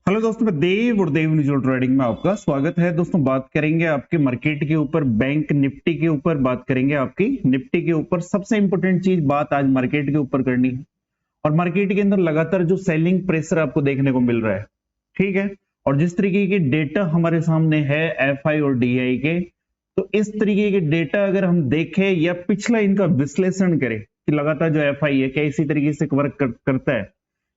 Hello दोस्तों, मैं देव और देव म्यूचुअल ट्रेडिंग में आपका स्वागत है। दोस्तों, बात करेंगे आपके मार्केट के ऊपर, बैंक निफ्टी के ऊपर बात करेंगे, आपकी निफ्टी के ऊपर। सबसे इंपॉर्टेंट चीज बात आज मार्केट के ऊपर करनी है। और मार्केट के अंदर लगातार जो सेलिंग प्रेशर आपको देखने को मिल रहा है, ठीक है, और जिस तरीके के डेटा हमारे सामने है एफआई और डीआई के, तो इस तरीके के डेटा अगर हम देखें या पिछला इनका विश्लेषण करें कि लगातार जो एफआई है क्या इसी तरीके से वर्क करता है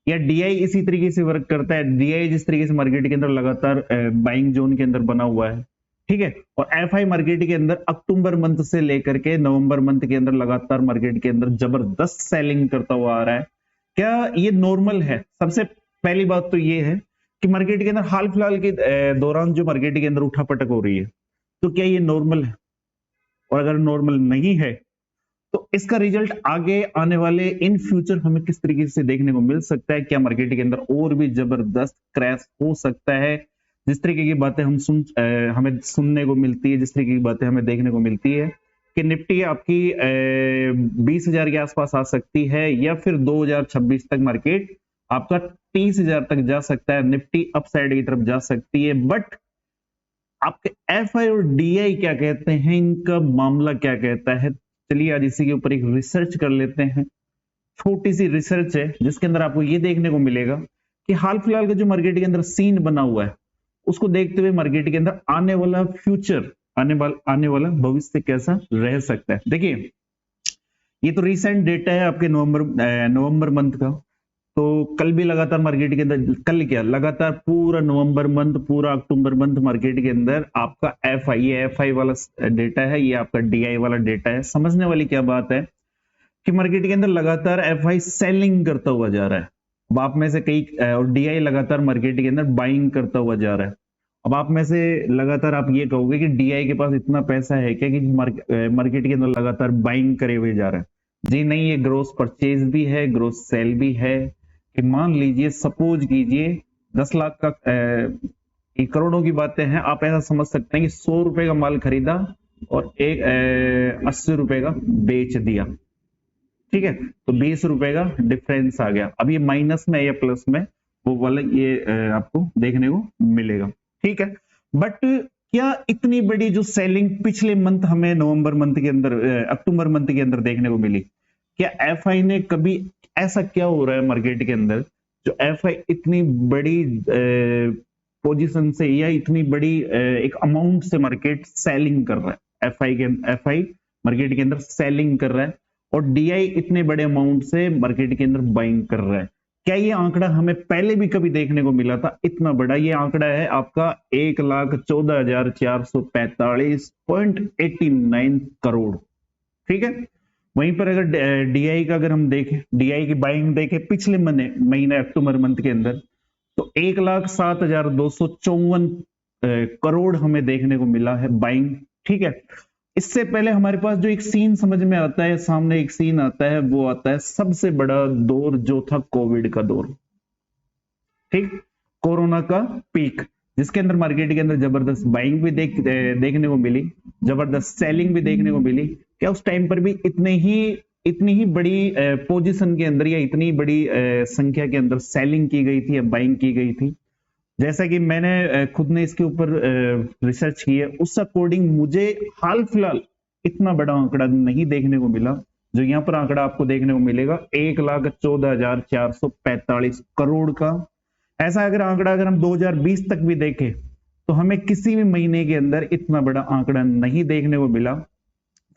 या डीआई इसी तरीके से वर्क करता है। डीआई जिस तरीके से मार्केट के अंदर लगातार बाइंग जोन के अंदर बना हुआ है, ठीक है, और एफआई मार्केट के अंदर अक्टूबर मंथ से लेकर के नवंबर मंथ के अंदर लगातार मार्केट के अंदर जबरदस्त सेलिंग करता हुआ आ रहा है। क्या ये नॉर्मल है? सबसे पहली बात तो ये है कि मार्केट के अंदर हाल फिलहाल के दौरान जो मार्केट के अंदर उठापटक हो रही है, तो क्या ये नॉर्मल है? और अगर नॉर्मल नहीं है तो इसका रिजल्ट आगे आने वाले इन फ्यूचर हमें किस तरीके से देखने को मिल सकता है? क्या मार्केट के अंदर और भी जबरदस्त क्रैश हो सकता है? जिस तरीके की बातें हमें सुनने को मिलती है, जिस तरीके की बातें हमें देखने को मिलती है कि निफ्टी आपकी 20,000 के आसपास आ सकती है या फिर 2026 तक मार्केट आपका 30,000 तक जा सकता है, निफ्टी अपसाइड की तरफ जा सकती है। बट आपके एफआई और डीआई क्या कहते हैं, इनका मामला क्या कहता है? चलिए आज इसी के ऊपर एक रिसर्च कर लेते हैं। छोटी सी रिसर्च है जिसके अंदर आपको ये देखने को मिलेगा कि हाल फिलहाल का जो मार्केट के अंदर सीन बना हुआ है, उसको देखते हुए मार्केट के अंदर आने वाला फ्यूचर, आने वाला भविष्य कैसा रह सकता है। देखिए, ये तो रिसेंट डेटा है आपके नवंबर मंथ का। तो कल भी लगातार मार्केट के अंदर, कल क्या, लगातार पूरा नवंबर मंथ, पूरा अक्टूबर मंथ मार्केट के अंदर आपका एफआई वाला डेटा है, ये आपका डीआई वाला डेटा है। समझने वाली क्या बात है कि मार्केट के अंदर लगातार एफआई सेलिंग करता हुआ जा रहा है। अब आप में से कई, और डीआई लगातार मार्केट के अंदर बाइंग करता हुआ जा रहा है। अब आप में से लगातार आप ये कहोगे कि डीआई के पास इतना पैसा है क्या कि मार्केट के अंदर लगातार बाइंग करे हुए जा रहा है? जी नहीं, ये ग्रोस परचेज भी है, ग्रोस सेल भी है। कि मान लीजिए, सपोज कीजिए 10 लाख का, ये करोड़ों की बातें हैं। आप ऐसा समझ सकते हैं कि 100 रुपए का माल खरीदा और एक 80 रुपए का बेच दिया, ठीक है, तो 20 रुपए का डिफरेंस आ गया। अब ये माइनस में या प्लस में, वो वाला ये आपको देखने को मिलेगा, ठीक है। बट क्या इतनी बड़ी जो सेलिंग पिछले मंथ हमें नवंबर मंथ के अंदर, अक्टूबर मंथ के अंदर देखने को मिली, क्या एफआई ने कभी, ऐसा क्या हो रहा है मार्केट के अंदर जो एफआई इतनी बड़ी पोजीशन से या इतनी बड़ी एक अमाउंट से मार्केट सेलिंग कर रहा है? एफआई मार्केट के अंदर सेलिंग कर रहा है और डीआई इतने बड़े अमाउंट से मार्केट के अंदर बाइंग कर रहा है। क्या ये आंकड़ा हमें पहले भी कभी देखने को मिला था इतना बड़ा? ये आंकड़ा है आपका 1,14,445.89 करोड़, ठीक है। वहीं पर अगर डीआई का अगर हम देखें, डीआई की बाइंग देखें पिछले महीने अक्टूबर मंथ के अंदर, तो 1,07,254 करोड़ हमें देखने को मिला है बाइंग, ठीक है। इससे पहले हमारे पास जो एक सीन समझ में आता है, सामने एक सीन आता है, वो आता है सबसे बड़ा दौर जो था कोविड का दौर, ठीक, कोरोना का पीक, जिसके अंदर मार्केट के अंदर जबरदस्त बाइंग भी देखने को मिली, जबरदस्त सेलिंग भी देखने को मिली। क्या उस टाइम पर भी इतनी ही बड़ी पोजीशन के अंदर या इतनी बड़ी संख्या के अंदर सेलिंग की गई थी या बाइंग की गई थी? जैसा कि मैंने खुद ने इसके ऊपर रिसर्च की है, उस अकॉर्डिंग मुझे हाल फिलहाल इतना बड़ा आंकड़ा नहीं देखने को मिला। जो यहाँ पर आंकड़ा आपको देखने को मिलेगा 1,14,445 करोड़ का। ऐसा अगर आंकड़ा अगर हम 2020 तक भी देखें तो हमें किसी भी महीने के अंदर इतना बड़ा आंकड़ा नहीं देखने को मिला।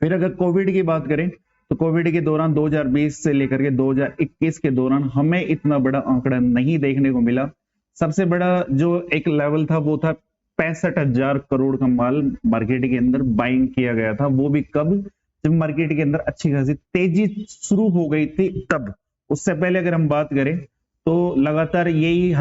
फिर अगर कोविड की बात करें तो कोविड के दौरान 2020 से लेकर के 2021 के दौरान हमें इतना बड़ा आंकड़ा नहीं देखने को मिला। सबसे बड़ा जो एक लेवल था वो था 65,000 करोड़ का माल मार्केट के अंदर बाइंग किया गया था। वो भी कब? जब मार्केट के अंदर अच्छी खासी तेजी शुरू हो गई थी तब। उससे पहले अगर हम बात करें तो लगातार यही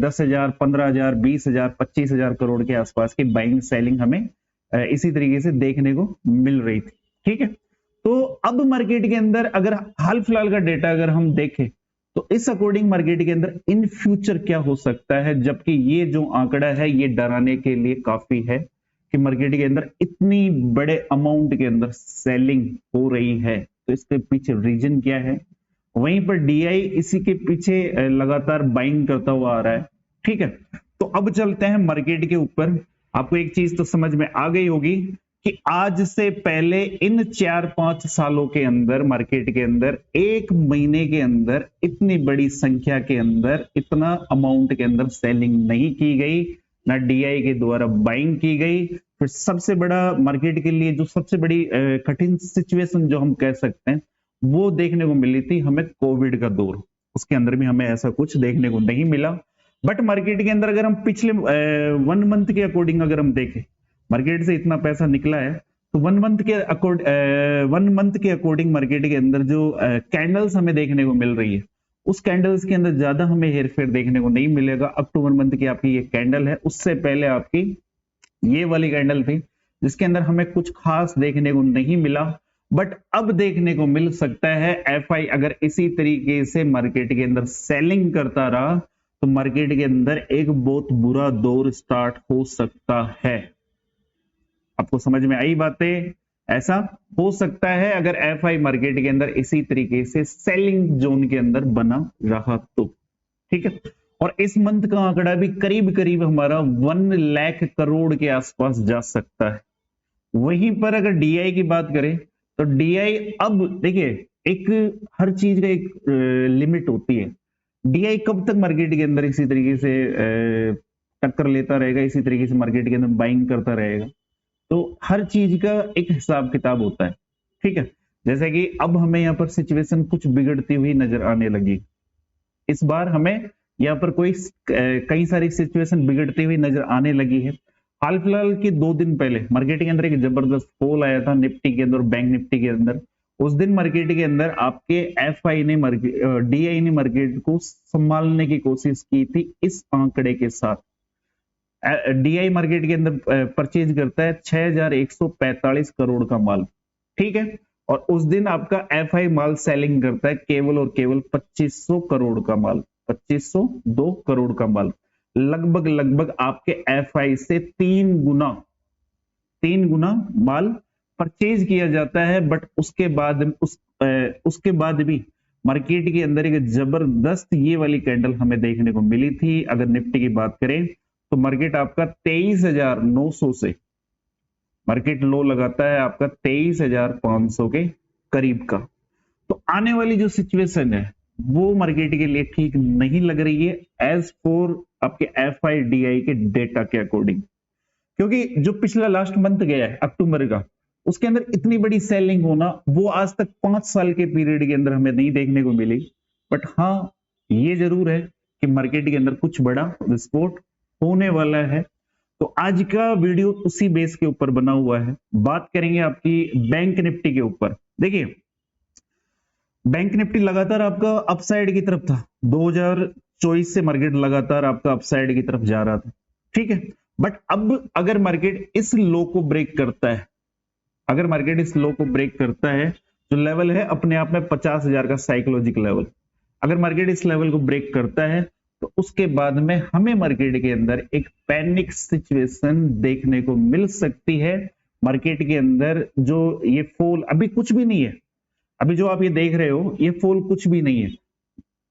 10,000, 15,000, 20,000, 25,000 करोड़ के आसपास की बाइंग सेलिंग हमें इसी तरीके से देखने को मिल रही थी, ठीक है। तो अब मार्केट के अंदर अगर हाल फिलहाल का डेटा अगर हम देखें तो इस अकॉर्डिंग मार्केट के अंदर इन फ्यूचर क्या हो सकता है, जबकि ये जो आंकड़ा है ये डराने के लिए काफी है कि मार्केट के अंदर इतनी बड़े अमाउंट के अंदर सेलिंग हो रही है। तो इसके पीछे रीजन क्या है? वहीं पर डीआई इसी के पीछे लगातार बाइंग करता हुआ आ रहा है, ठीक है, तो अब चलते हैं मार्केट के ऊपर। आपको एक चीज तो समझ में आ गई होगी कि आज से पहले इन 4-5 सालों के अंदर मार्केट के अंदर एक महीने के अंदर इतनी बड़ी संख्या के अंदर इतना अमाउंट के अंदर सेलिंग नहीं की गई, ना डीआई के द्वारा बाइंग की गई। फिर सबसे बड़ा मार्केट के लिए जो सबसे बड़ी कठिन सिचुएशन जो हम कह सकते हैं वो देखने को मिली थी हमें कोविड का दौर, उसके अंदर भी हमें ऐसा कुछ देखने को नहीं मिला। बट मार्केट के अंदर अगर हम पिछले 1 मंथ के अकॉर्डिंग अगर हम देखें, मार्केट से इतना पैसा निकला है तो 1 मंथ के अकॉर्डिंग मार्केट के अंदर जो कैंडल्स हमें देखने को मिल रही है उस कैंडल्स के अंदर ज्यादा हमें हेरफेर देखने को नहीं मिलेगा। अक्टूबर मंथ की आपकी ये कैंडल है, उससे पहले आपकी ये वाली कैंडल थी जिसके अंदर हमें कुछ खास देखने को नहीं मिला। बट अब देखने को मिल सकता है एफआई अगर इसी तरीके से मार्केट के अंदर सेलिंग करता रहा तो मार्केट के अंदर एक बहुत बुरा दौर स्टार्ट हो सकता है। आपको समझ में आई बातें? ऐसा हो सकता है अगर एफआई मार्केट के अंदर इसी तरीके से सेलिंग जोन के अंदर बना रहा तो। ठीक है, और इस मंथ का आंकड़ा भी करीब करीब हमारा 1 लाख करोड़ के आसपास जा सकता है। वहीं पर अगर डीआई की बात करें तो डीआई अब देखिए, एक हर चीज का एक लिमिट होती है। डीआई कब तक मार्केट के अंदर इसी तरीके से टक्कर लेता रहेगा, इसी तरीके से मार्केट के अंदर बाइंग करता रहेगा? तो हर चीज का एक हिसाब किताब होता है। ठीक है, जैसे कि अब हमें यहाँ पर सिचुएशन कुछ बिगड़ती हुई नजर आने लगी। इस बार हमें यहाँ पर कई सारी सिचुएशन बिगड़ती हुई नजर आने लगी है। हाल फिलहाल के 2 दिन पहले मार्केट के अंदर एक जबरदस्त फॉल आया था निफ्टी के अंदर, बैंक निफ्टी के अंदर। उस दिन मार्केट के अंदर आपके एफआई ने डीआई ने मार्केट को संभालने की कोशिश की थी इस आंकड़े के साथ। डीआई मार्केट के अंदर परचेज करता है 6145 करोड़ का माल। ठीक है, और उस दिन आपका एफआई माल सेलिंग करता है केवल और केवल 2500 करोड़ का माल, 2502 करोड़ का माल। लगभग आपके एफआई से 3 गुना माल परचेज किया जाता है। बट उसके बाद भी मार्केट के अंदर एक जबरदस्त ये वाली कैंडल हमें देखने को मिली थी। अगर निफ्टी की बात करें तो मार्केट आपका 23,900 से मार्केट लो लगाता है आपका 23,500 के करीब का। तो आने वाली जो सिचुएशन है वो मार्केट के लिए ठीक नहीं लग रही है एज फॉर आपके एफआईडीआई के डेटा के अकॉर्डिंग, क्योंकि जो पिछला लास्ट मंथ गया है अक्टूबर का, उसके अंदर इतनी बड़ी सेलिंग होना वो आज तक 5 साल के पीरियड के अंदर हमें नहीं देखने को मिली। बट हाँ, ये जरूर है कि मार्केट के अंदर कुछ बड़ा विस्फोट होने वाला है। तो आज का वीडियो उसी बेस के ऊपर बना हुआ है। बात करेंगे आपकी बैंक निफ्टी के ऊपर। देखिए, बैंक निफ्टी लगातार आपका अपसाइड की तरफ था, 2024 से मार्केट लगातार आपका अपसाइड की तरफ जा रहा था। ठीक है, बट अब अगर मार्केट इस लो को ब्रेक करता है, अगर मार्केट इस लो को ब्रेक करता है जो लेवल है अपने आप में 50,000 का साइकोलॉजिक लेवल, अगर मार्केट इस लेवल को ब्रेक करता है तो उसके बाद में हमें मार्केट के अंदर एक पैनिक सिचुएशन देखने को मिल सकती है। मार्केट के अंदर जो ये फॉल अभी कुछ भी नहीं है, अभी जो आप ये देख रहे हो ये फॉल कुछ भी नहीं है।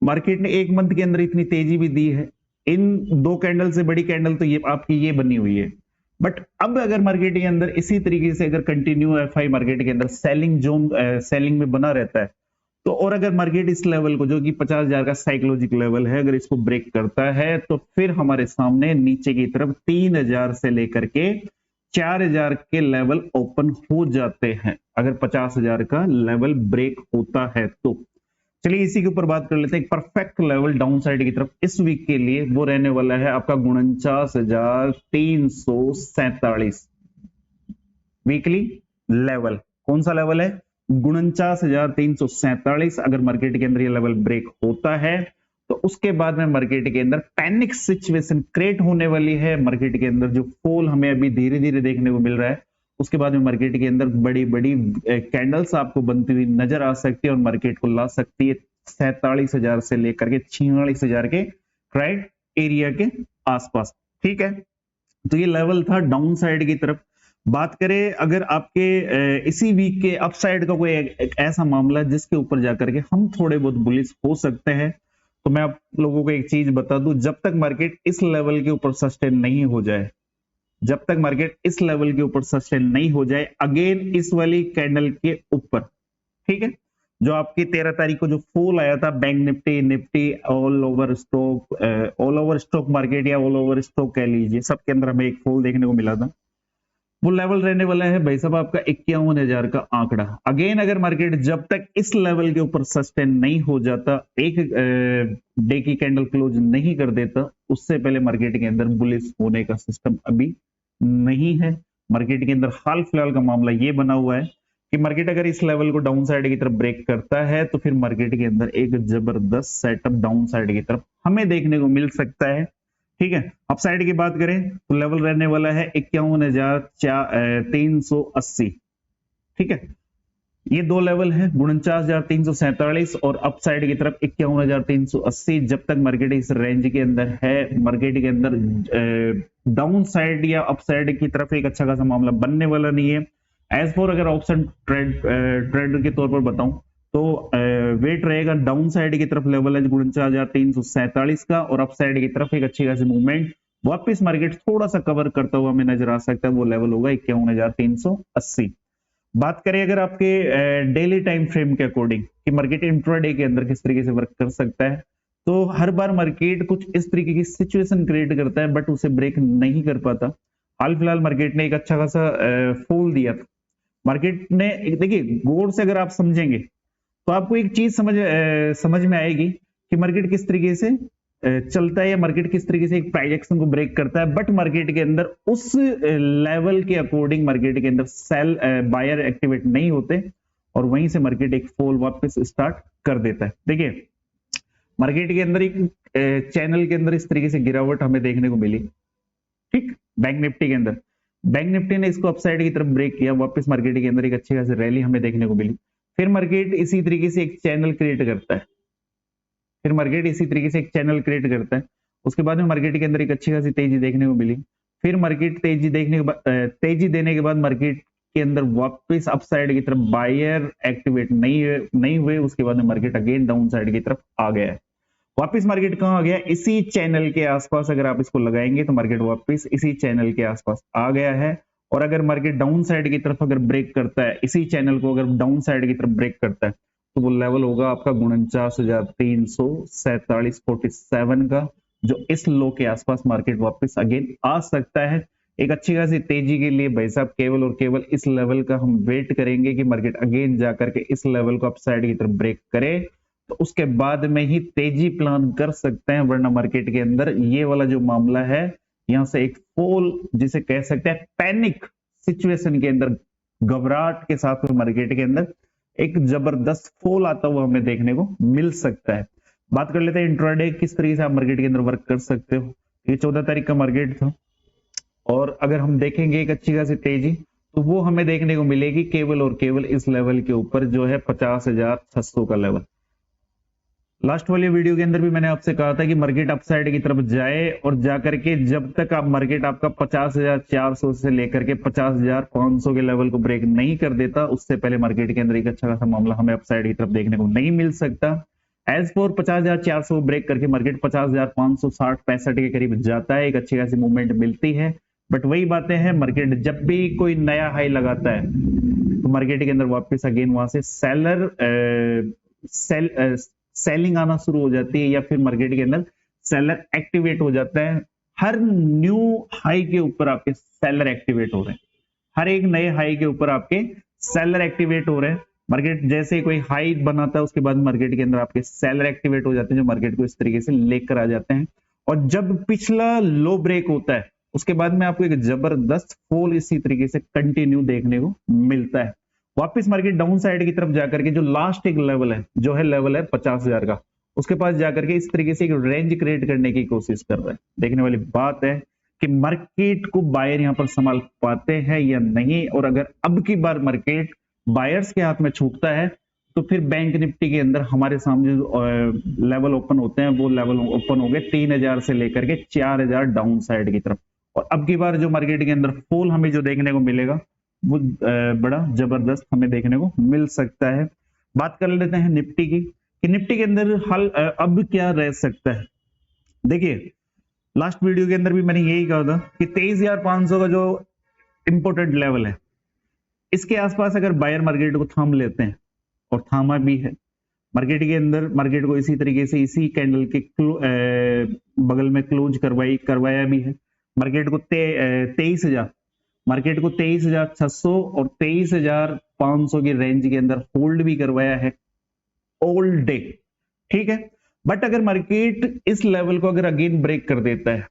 मार्केट ने 1 मंथ के अंदर इतनी तेजी भी दी है, इन 2 कैंडल से बड़ी कैंडल तो ये आपकी ये बनी हुई है। बट अब अगर मार्केट के अंदर इसी तरीके से अगर कंटिन्यू एफआई मार्केट के अंदर सेलिंग जोन सेलिंग में बना रहता है तो, और अगर मार्केट इस लेवल को जो कि 50,000 का साइकोलॉजिक लेवल है अगर इसको ब्रेक करता है तो फिर हमारे सामने नीचे की तरफ 3,000 से लेकर के 4,000 के लेवल ओपन हो जाते हैं अगर 50,000 का लेवल ब्रेक होता है तो। चलिए इसी के ऊपर बात कर लेते हैं। परफेक्ट लेवल डाउन साइड की तरफ इस वीक के लिए वो रहने वाला है आपका 49,347 वीकली लेवल। कौन सा लेवल है? 49,347। अगर मार्केट के अंदर ये लेवल ब्रेक होता है तो उसके बाद में मार्केट के अंदर पैनिक सिचुएशन क्रिएट होने वाली है। मार्केट के अंदर जो फॉल हमें अभी धीरे धीरे देखने को मिल रहा है उसके बाद में मार्केट के अंदर बड़ी बड़ी कैंडल्स आपको बनती हुई नजर आ सकती है और मार्केट को ला सकती है 47,000 से लेकर के 46,000 के क्राइट एरिया के आसपास। ठीक है, तो ये लेवल था डाउन साइड की तरफ। बात करें अगर आपके इसी वीक के अपसाइड का कोई एक ऐसा मामला जिसके ऊपर जाकर के हम थोड़े बहुत बुलिश हो सकते हैं तो मैं आप लोगों को एक चीज बता दूं, जब तक मार्केट इस लेवल के ऊपर सस्टेन नहीं हो जाए, जब तक मार्केट इस लेवल के ऊपर सस्टेन नहीं हो जाए अगेन इस वाली कैंडल के ऊपर, ठीक है, जो आपकी 13 तारीख को जो फॉल आया था bank Nifty Nifty all over stock market या ऑल ओवर स्टॉक कह लीजिए, सबके अंदर हमें एक फॉल देखने को मिला था। वो लेवल रहने वाला है भाई साहब आपका 51,000 का आंकड़ा। अगेन अगर मार्केट जब तक इस लेवल के ऊपर सस्टेन नहीं हो जाता, एक डे की कैंडल क्लोज नहीं कर देता, उससे पहले मार्केट के अंदर बुलिश होने का सिस्टम अभी नहीं है। मार्केट के अंदर हाल फिलहाल का मामला ये बना हुआ है कि मार्केट अगर इस लेवल को डाउन साइड की तरफ ब्रेक करता है तो फिर मार्केट के अंदर एक जबरदस्त सेटअप डाउन साइड की तरफ हमें देखने को मिल सकता है, ठीक है। अपसाइड की बात करें तो लेवल रहने वाला है 51,380, ठीक है। ये दो लेवल है 49,347 और अपसाइड की तरफ 51,380। जब तक मार्केट इस रेंज के अंदर है, मार्केट के अंदर डाउन साइड या अपसाइड की तरफ एक अच्छा खासा मामला बनने वाला नहीं है। एज फॉर अगर ऑप्शन ट्रेडर के तौर पर बताऊं तो वेट रहेगा डाउन साइड की तरफ, लेवल है 49,347 का, और अप साइड की तरफ एक अच्छी खासी मूवमेंट वापस मार्केट थोड़ा सा कवर करता हुआ हमें नजर आ सकता है, वो लेवल होगा 51,380। बात करें अगर आपके डेली टाइम फ्रेम के अकॉर्डिंग कि मार्केट इंट्राडे के अंदर किस तरीके से वर्क कर सकता है, तो हर बार मार्केट कुछ इस तरीके की सिचुएशन क्रिएट करता है बट उसे ब्रेक नहीं कर पाता। हाल फिलहाल मार्केट ने एक अच्छा खासा फॉल दिया था। मार्केट ने देखिए गौर से अगर आप समझेंगे तो आपको एक चीज समझ में आएगी कि मार्केट किस तरीके से चलता है या मार्केट किस तरीके से एक प्राइस एक्शन को ब्रेक करता है, बट मार्केट के अंदर उस लेवल के अकॉर्डिंग मार्केट के अंदर सेल बायर एक्टिवेट नहीं होते और वहीं से मार्केट एक फॉल वापस स्टार्ट कर देता है। देखिए मार्केट के अंदर एक चैनल के अंदर इस तरीके से गिरावट हमें देखने को मिली, ठीक। बैंक निफ्टी के अंदर बैंक निफ्टी ने इसको अपसाइड की तरफ ब्रेक किया, वापस मार्केट के अंदर एक अच्छी खासी रैली हमें देखने को मिली। फिर मार्केट इसी तरीके से एक चैनल क्रिएट करता है, फिर मार्केट इसी तरीके से एक चैनल क्रिएट करता है, उसके बाद में मार्केट के अंदर एक अच्छी खासी तेजी देखने को मिली। फिर मार्केट तेजी देने के बाद मार्केट के अंदर वापस अपसाइड की तरफ बायर एक्टिवेट नहीं हुए, उसके बाद में मार्केट अगेन डाउन साइड की तरफ आ गया है। वापस मार्केट कहां आ गया, इसी चैनल के आसपास अगर आप इसको लगाएंगे तो मार्केट वापस इसी चैनल के आसपास आ गया है। और अगर मार्केट डाउन साइड की तरफ अगर ब्रेक करता है, इसी चैनल को अगर डाउन साइड की तरफ ब्रेक करता है तो वो लेवल होगा आपका 49,347 का, जो इस लो के आसपास मार्केट वापस अगेन आ सकता है। एक अच्छी खासी तेजी के लिए भाई साहब केवल और केवल इस लेवल का हम वेट करेंगे कि मार्केट अगेन जाकर के इस लेवल को अपसाइड की तरफ ब्रेक करे, तो उसके बाद में ही तेजी प्लान कर सकते हैं, वरना मार्केट के अंदर ये वाला जो मामला है यहां से एक फॉल जिसे कह सकते हैं पैनिक सिचुएशन के अंदर घबराहट के साथ में मार्केट के अंदर एक जबरदस्त फॉल आता हुआ हमें देखने को मिल सकता है। बात कर लेते हैं इंट्राडे किस तरीके से आप मार्केट के अंदर वर्क कर सकते हो। ये 14 तारीख का मार्केट था और अगर हम देखेंगे एक अच्छी खासी तेजी तो वो हमें देखने को मिलेगी केवल और केवल इस लेवल के ऊपर जो है 50,600 का लेवल। लास्ट वाली वीडियो के अंदर भी मैंने आपसे कहा था कि मार्केट अपसाइड की तरफ जाए और जाकर के जब तक आप मार्केट आपका 50,400 से लेकर के 50,500 के लेवल को ब्रेक नहीं कर देता, उससे पहले मार्केट के अंदर एक अच्छा खासा मामला हमें अपसाइड की तरफ देखने को नहीं मिल सकता। एज फॉर 50,400 ब्रेक करके मार्केट 50,560-65 के करीब जाता है, एक अच्छी खासी मूवमेंट मिलती है। बट वही बातें हैं, मार्केट जब भी कोई नया हाई लगाता है तो मार्केट के अंदर वापस अगेन वहां से सेलिंग आना शुरू हो जाती है या फिर मार्केट के अंदर सेलर एक्टिवेट हो जाता है। हर न्यू हाई के ऊपर आपके सेलर एक्टिवेट हो रहे हैं, हर एक नए हाई के ऊपर आपके सेलर एक्टिवेट हो रहे हैं। मार्केट जैसे कोई हाई बनाता है उसके बाद मार्केट के अंदर आपके सेलर एक्टिवेट हो जाते हैं जो मार्केट को इस तरीके से लेकर आ जाते हैं। और जब पिछला लो ब्रेक होता है उसके बाद में आपको एक जबरदस्त फॉल इसी तरीके से कंटिन्यू देखने को मिलता है। वापस मार्केट डाउन साइड की तरफ जाकर के जो लास्ट एक लेवल है जो है लेवल है 50,000 का, उसके पास जाकर के इस तरीके से एक रेंज क्रिएट करने की कोशिश कर रहा है। देखने वाली बात है कि मार्केट को बायर यहां पर संभाल पाते हैं या नहीं, और अगर अब की बार मार्केट बायर्स के हाथ में छूटता है तो फिर बैंक निफ्टी के अंदर हमारे सामने जो लेवल ओपन होते हैं वो लेवल ओपन हो गए 3,000 से लेकर के 4,000 डाउन साइड की तरफ। और अब की बार जो मार्केट के अंदर फॉल हमें जो देखने को मिलेगा वो बड़ा जबरदस्त हमें देखने को मिल सकता है। बात कर लेते हैं निफ्टी की कि निफ्टी के अंदर हाल अब क्या रह सकता है। देखिए लास्ट वीडियो के अंदर भी मैंने यही कहा था कि 23,500 का जो इंपोर्टेंट लेवल है, इसके आसपास अगर बायर मार्केट को थाम लेते हैं, और थामा भी है मार्केट के अंदर, मार्केट को इसी तरीके से इसी कैंडल के बगल में क्लोज करवाया भी है। मार्केट को 23,000 मार्केट को 23,600 और 23,500 की रेंज के अंदर होल्ड भी करवाया है ऑल डे, ठीक है। बट अगर मार्केट इस लेवल को अगर अगेन ब्रेक कर देता है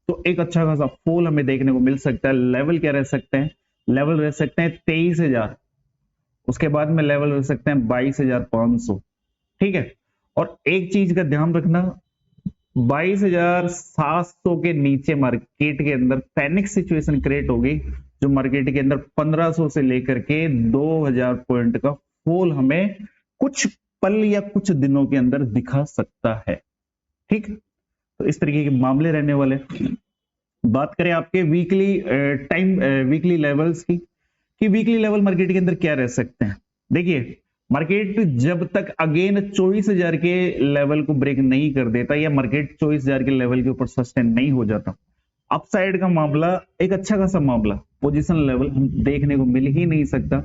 तो एक अच्छा खासा फॉल हमें देखने को मिल सकता है। लेवल क्या रह सकते हैं, लेवल रह सकते हैं 23,000, उसके बाद में लेवल रह सकते हैं 22,500, ठीक है। और एक चीज का ध्यान रखना, 22,700 के नीचे मार्केट के अंदर पैनिक सिचुएशन क्रिएट होगी, जो मार्केट के अंदर 1500 से लेकर के 2000 पॉइंट का फॉल हमें कुछ पल या कुछ दिनों के अंदर दिखा सकता है, ठीक। तो इस तरीके के मामले रहने वाले। बात करें आपके वीकली लेवल्स की, कि वीकली लेवल मार्केट के अंदर क्या रह सकते हैं। देखिए मार्केट जब तक अगेन 24,000 के लेवल को ब्रेक नहीं कर देता या मार्केट 24,000 के लेवल के ऊपर सस्टेन नहीं हो जाता, अपसाइड का मामला एक अच्छा खासा मामला पोजीशन लेवल हम देखने को मिल ही नहीं सकता।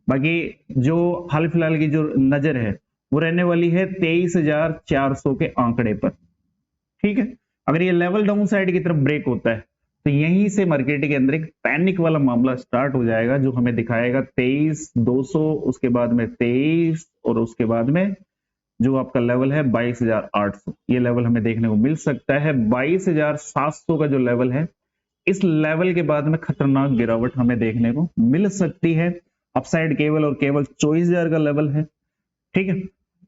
बाकी जो हाल फिलहाल की जो नजर है वो रहने वाली है 23,400 के आंकड़े पर, ठीक है। अगर ये लेवल डाउन साइड की तरफ ब्रेक होता है तो यहीं से मार्केट के अंदर एक पैनिक वाला मामला स्टार्ट हो जाएगा, जो हमें दिखाएगा 23,200, उसके बाद में 23 और उसके बाद में जो आपका लेवल है 22,800, ये लेवल हमें देखने को मिल सकता है। 22,700 का जो लेवल है, इस लेवल के बाद में खतरनाक गिरावट हमें देखने को मिल सकती है। अपसाइड केवल और केवल 24,000 का लेवल है, ठीक है।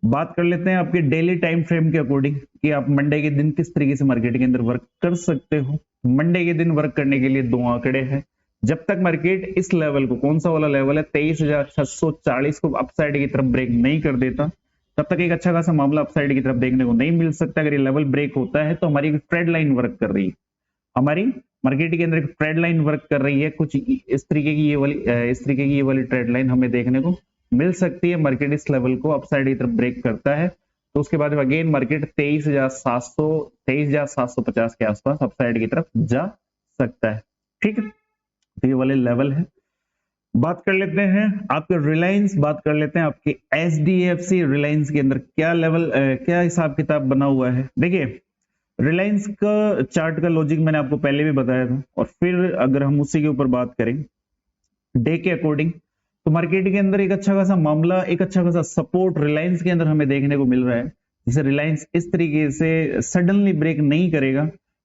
बात कर लेते हैं आपके डेली टाइम फ्रेम के अकॉर्डिंग कि आप मंडे के दिन किस तरीके से मार्केट के अंदर वर्क कर सकते हो। मंडे के दिन वर्क करने के लिए 2 आंकड़े हैं। जब तक मार्केट इस लेवल को, कौन सा वाला लेवल है, 23,640 को अपसाइड की तरफ ब्रेक नहीं कर देता, तब तक एक अच्छा खासा मामला अपसाइड की तरफ देखने को नहीं मिल सकता। अगर ये लेवल ब्रेक होता है तो हमारी ट्रेड लाइन वर्क कर रही है, हमारी मार्केट के अंदर एक ट्रेड लाइन वर्क कर रही है, कुछ इस तरीके की ये वाली ट्रेड लाइन हमें देखने को मिल सकती है। मार्केट इस लेवल को अपसाइड की तरफ ब्रेक करता है तो उसके बाद अगेन मार्केट 23,700 23,750 के आसपास अपसाइड की तरफ जा सकता है, ठीक है। तो ये वाले लेवल है। बात कर लेते हैं आपके रिलायंस, बात कर लेते हैं आपके HDFC रिलायंस के अंदर क्या लेवल क्या हिसाब किताब बना हुआ है। देखिए रिलायंस का चार्ट का लॉजिक मैंने आपको पहले भी बताया था, और फिर अगर हम उसी के ऊपर बात करें डे के अकॉर्डिंग, तो मार्केट के अंदर एक अच्छा खासा मामला, एक अच्छा खासा सपोर्ट रिलायंस के अंदर हमें देखने को मिल रहा है। जैसे रिलायंस इस तरीके से सडनली ब्रेक नहीं करेगा,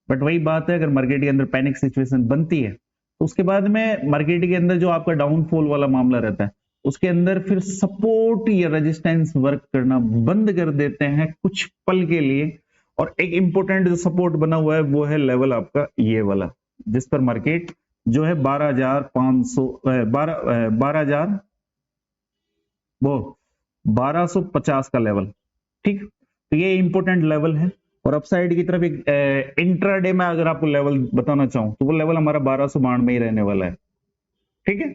बट वही बात है अगर मार्केट के अंदर पैनिक सिचुएशन बनती है तो उसके बाद में मार्केट के अंदर जो आपका डाउनफॉल वाला मामला रहता है उसके अंदर फिर सपोर्ट या रेजिस्टेंस वर्क करना बंद कर देते हैं कुछ पल के लिए। और एक इंपॉर्टेंट जो सपोर्ट बना हुआ है वो है लेवल आपका ये वाला, जिस पर मार्केट जो है 12,500 12,000 वो 1250 का लेवल, ठीक। तो ये इंपॉर्टेंट लेवल है। और अपसाइड की तरफ एक इंट्राडे में अगर आपको लेवल बताना चाहूं तो वो लेवल हमारा 1292 में ही रहने वाला है, ठीक है।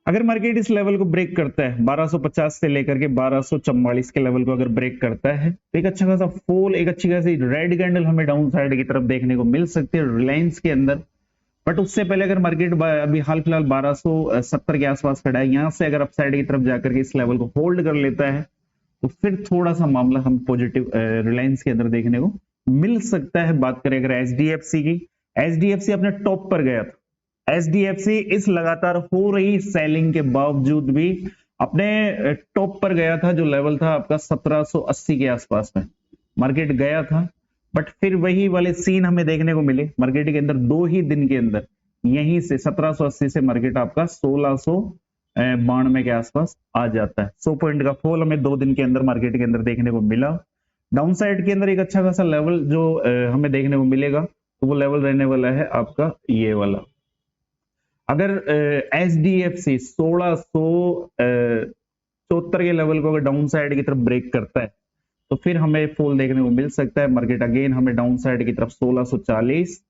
अगर मार्केट इस लेवल को ब्रेक करता है 1250 से लेकर के 1244 के लेवल को अगर ब्रेक करता है तो एक अच्छा खासा फॉल, एक अच्छी खासी रेड कैंडल हमें डाउन साइड की तरफ देखने को मिल सकती है रिलायंस के अंदर। बट उससे पहले अगर मार्केट अभी हाल फिलहाल 1270 के आसपास खड़ा है, यहां से अगर अपसाइड की तरफ जाकर के इस लेवल को होल्ड कर लेता है तो फिर थोड़ा सा मामला हम पॉजिटिव रिलायंस के अंदर देखने को मिल सकता है। बात करें अगर HDFC की, HDFC अपने टॉप पर गया था। HDFC इस लगातार हो रही सेलिंग के बावजूद भी अपने टॉप पर गया था, जो लेवल था आपका 1780 के आसपास में मार्केट गया था। बट फिर वही वाले सीन हमें देखने को मिले मार्केट के अंदर 2 ही दिन के अंदर, यहीं से 1780 से मार्केट आपका 1692 के आसपास आ जाता है। 100 पॉइंट का फॉल हमें 2 दिन के अंदर मार्केट के अंदर देखने को मिला। डाउन साइड के अंदर एक अच्छा खासा लेवल जो हमें देखने को मिलेगा तो वो लेवल रहने वाला है आपका ये वाला। अगर HDFC 1674 के लेवल को अगर डाउन साइड की तरफ ब्रेक करता है तो फिर हमें फॉल देखने को मिल सकता है। मार्केट अगेन हमें डाउन साइड की तरफ 1640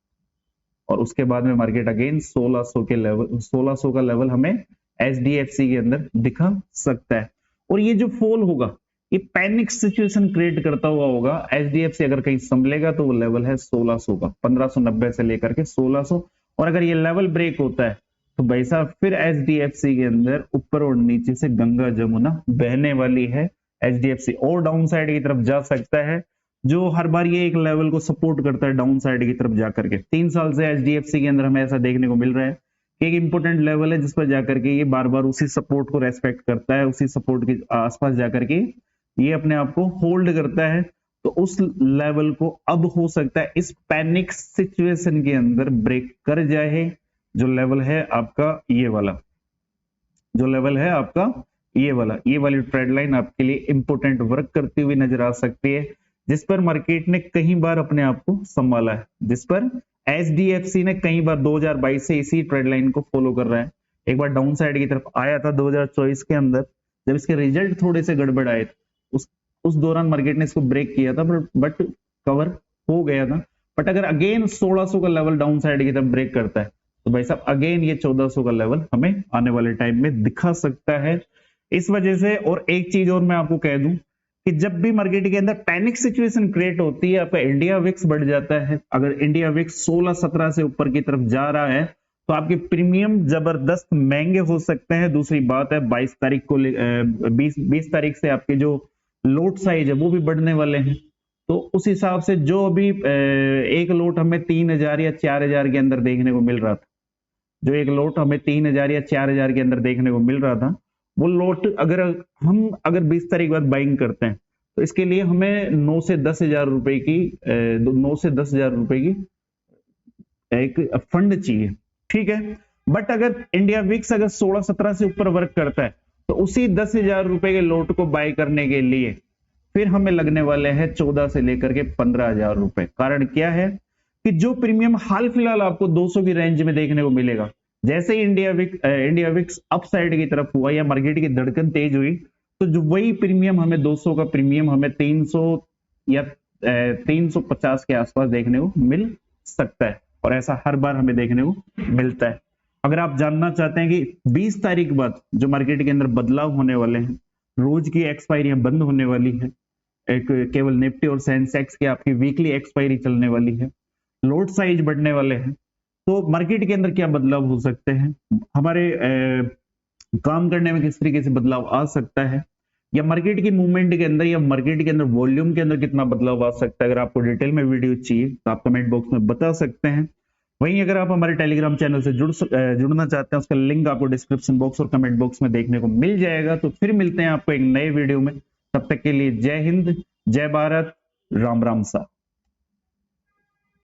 और उसके बाद में मार्केट अगेन 1600 के लेवल, 1600 का लेवल हमें HDFC के अंदर दिखा सकता है। और ये जो फॉल होगा ये पैनिक सिचुएशन क्रिएट करता हुआ होगा। एचडीएफसी अगर कहीं संभलेगा तो वो लेवल है 1600 का, 1590 से लेकर के 1600, और अगर ये लेवल ब्रेक होता है तो भाई साहब फिर एचडीएफसी के अंदर ऊपर और नीचे से गंगा जमुना बहने वाली है। एचडीएफसी और डाउन साइड की तरफ जा सकता है, जो हर बार ये एक लेवल को सपोर्ट करता है डाउन साइड की तरफ जाकर के। 3 साल से एचडीएफसी के अंदर हमें ऐसा देखने को मिल रहा है कि एक इंपॉर्टेंट लेवल है जिस पर जाकर के ये बार बार उसी सपोर्ट को रेस्पेक्ट करता है, उसी सपोर्ट के आसपास जाकर के ये अपने आप को होल्ड करता है। तो उस लेवल को अब हो सकता है इस पैनिक सिचुएशन के अंदर ब्रेक कर जाए। जो लेवल है आपका ये वाला, जो लेवल है आपका ये वाली ट्रेड लाइन आपके लिए इंपॉर्टेंट वर्क करती हुई नजर आ सकती है, जिस पर मार्केट ने कई बार अपने आप को संभाला है, जिस पर एचडीएफसी ने कई बार 2022 से इसी ट्रेड लाइन को फॉलो कर रहा है। एक बार डाउन साइड की तरफ आया था 2024 के अंदर, जब इसके रिजल्ट थोड़े से गड़बड़ आए थे, उस दौरान मार्केट ने इसको ब्रेक किया था, बट कवर हो गया था। बट अगर अगेन 1600 का लेवल डाउन साइड की तरफ ब्रेक करता है तो भाई साहब अगेन ये 1400 का लेवल हमें आने वाले टाइम में दिखा सकता है। इस वजह से, और एक चीज और मैं आपको कह दूं कि जब भी मार्केट के अंदर पैनिक सिचुएशन क्रिएट होती है, आपका इंडिया विक्स बढ़ जाता है। अगर इंडिया विक्स 16-17 से ऊपर की तरफ जा रहा है तो आपके प्रीमियम जबरदस्त महंगे हो सकते हैं। दूसरी बात है 22 तारीख को 20 तारीख से आपके जो लोट साइज है वो भी बढ़ने वाले हैं। तो उस हिसाब से जो अभी एक लोट हमें 3000 या 4000 के अंदर देखने को मिल रहा था, जो एक लोट हमें 3000 या 4000 के अंदर देखने को मिल रहा था, वो लोट अगर 20 तारीख बाद बाइंग करते हैं तो इसके लिए हमें 9 से 10,000 रुपए की 9 से 10,000 रुपए की एक फंड चाहिए, ठीक है। बट अगर इंडिया विक्स अगर 16-17 से ऊपर वर्क करता है तो उसी 10,000 रुपए के लोट को बाय करने के लिए फिर हमें लगने वाले हैं 14 से लेकर के 15,000 रुपए। कारण क्या है कि जो प्रीमियम हाल फिलहाल आपको 200 की रेंज में देखने को मिलेगा, जैसे ही इंडिया विक्स अप साइड की तरफ हुआ या मार्केट की धड़कन तेज हुई, तो जो वही प्रीमियम हमें 200 का प्रीमियम हमें 300 या 350 के आसपास देखने को मिल सकता है, और ऐसा हर बार हमें देखने को मिलता है। अगर आप जानना चाहते हैं कि 20 तारीख बाद जो मार्केट के अंदर बदलाव होने वाले हैं, रोज की एक्सपायरियां बंद होने वाली है, एक केवल निफ्टी और सेंसेक्स की आपकी वीकली एक्सपायरी चलने वाली है, लोट साइज बढ़ने वाले हैं, तो मार्केट के अंदर क्या बदलाव हो सकते हैं, हमारे काम करने में किस तरीके से बदलाव आ सकता है, या मार्केट की मूवमेंट के अंदर या मार्केट के अंदर वॉल्यूम के अंदर कितना बदलाव आ सकता है। अगर आपको डिटेल में वीडियो चाहिए तो आप कमेंट बॉक्स में बता सकते हैं। वहीं अगर आप हमारे टेलीग्राम चैनल से जुड़ना चाहते हैं, उसका लिंक आपको डिस्क्रिप्शन बॉक्स और कमेंट बॉक्स में देखने को मिल जाएगा। तो फिर मिलते हैं आपको एक नए वीडियो में, तब तक के लिए जय हिंद, जय भारत, राम राम सा।